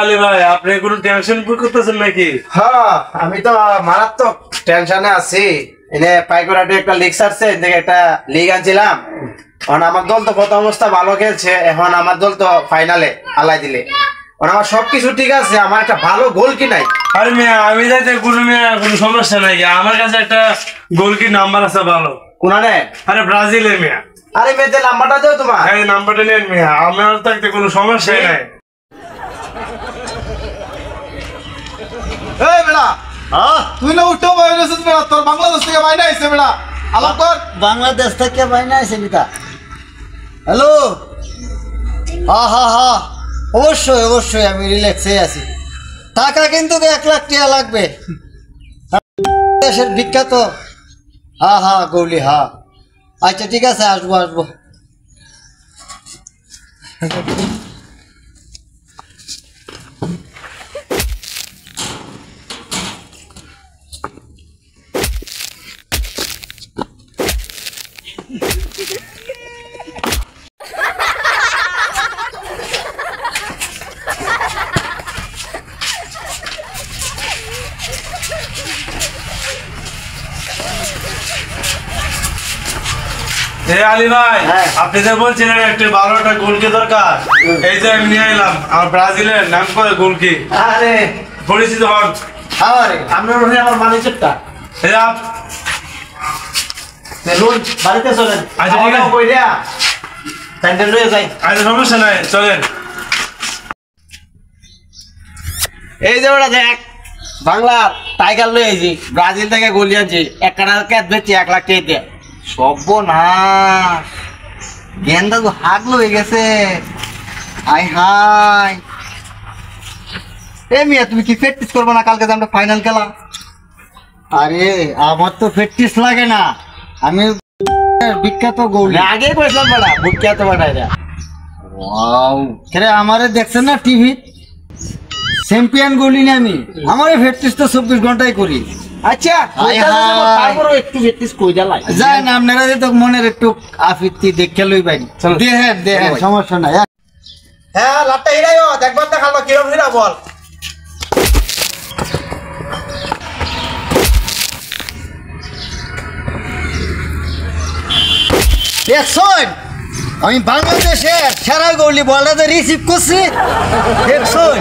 আলী ভাই, আপনি কোনো টেনশন করতেছেন নাকি? হ্যাঁ, আমি তো মারাত্মক টেনশনে আছি। এনে পাইকরাটে একটা লিগ ছাড়ছে, এদিকে একটা লিগ আনছিলাম। এখন আমার দল তো প্রথম অবস্থা ভালো খেলছে, এখন আমার দল তো ফাইনালে আলাই দিলে। এখন আমার সবকিছু ঠিক আছে, আমার একটা ভালো গোল কি নাই? আরে মিয়া, আমি যাইতে কোনো সমস্যা নাই। আমার কাছে একটা গোলকি নাম্বার আছে ভালো। কোনানে? আরে ব্রাজিলের মিয়া। আরে মেয়েদের নাম্বারটা দাও তোমার। হ্যাঁ, নাম্বারটা নেন মিয়া, আমার তো একটা কোনো সমস্যাই নাই। এই বেড়া, তুই না উঠতে বাইরেছিস বেড়া, তোর বাংলাদেশ থেকে বাইরে আইছে বেড়া। আলাপ কর। বাংলাদেশ থেকে বাইরে আইছে বিতা। হ্যালো, হা অবশ্যই অবশ্যই আমি রিল্যাক্সে আছি। টাকা কিন্তু 1 লাখ টাকা লাগবে। দেশের বিখ্যাত গৌলি। আচ্ছা ঠিক আছে, আসবো। আলী ভাই, আপনি যে বলছিলেন একটা ভালো একটা গোলকি দরকার, এই যে আমি নিয়ে এলাম। আমার ব্রাজিলের নাম করে গোলকি। আরে পরিচিত হন। আরে আপনার আমার ম্যানেজারটা বাড়িতে চলেন। আচ্ছা ঠিক আছে, কইরা স্যান্ডেল লয়ে যাই। আচ্ছা সমস্যা নাই, চলেন। এই যে ওরা দেখ, বাংলার টাইগার লয়ে আইছি, ব্রাজিল থেকে গোল আনছি, এক কাটা ক্যাচ বেচছি 1 লাখ টাকা দিয়ে। সর্বনাশ, গেন্দা তো হাগলো হয়ে গেছে। হাই এ মিয়া, তুমি কি প্র্যাকটিস করবো না? কালকে তো আমরা ফাইনাল খেলা। আরে আমার তো প্র্যাকটিস লাগে না, আমি বিখ্যাত গোল আগে কইছিলাম বড়া বুকিয়া তো বড়া এটা। ওয়াও, কেরে আমারে দেখছেন না টিভি? চ্যাম্পিয়ন গোলি না আমি, আমারে প্র্যাকটিস তো 24 ঘন্টায় করি। আচ্ছা তারপরে একটু প্র্যাকটিস কই দালাই যায় না, আপনারা তো মনের একটু আফিত্তি দেখে লই পাই। দেখেন সমস্যা নাই। হ্যাঁ, লাটটা হিরাইও দেখবার দেখালো কিরম হিরা বল। দেখছুন, আমি বাংলাদেশের সেরা গোলি বলটা রিসিভ করছি। দেখছুন।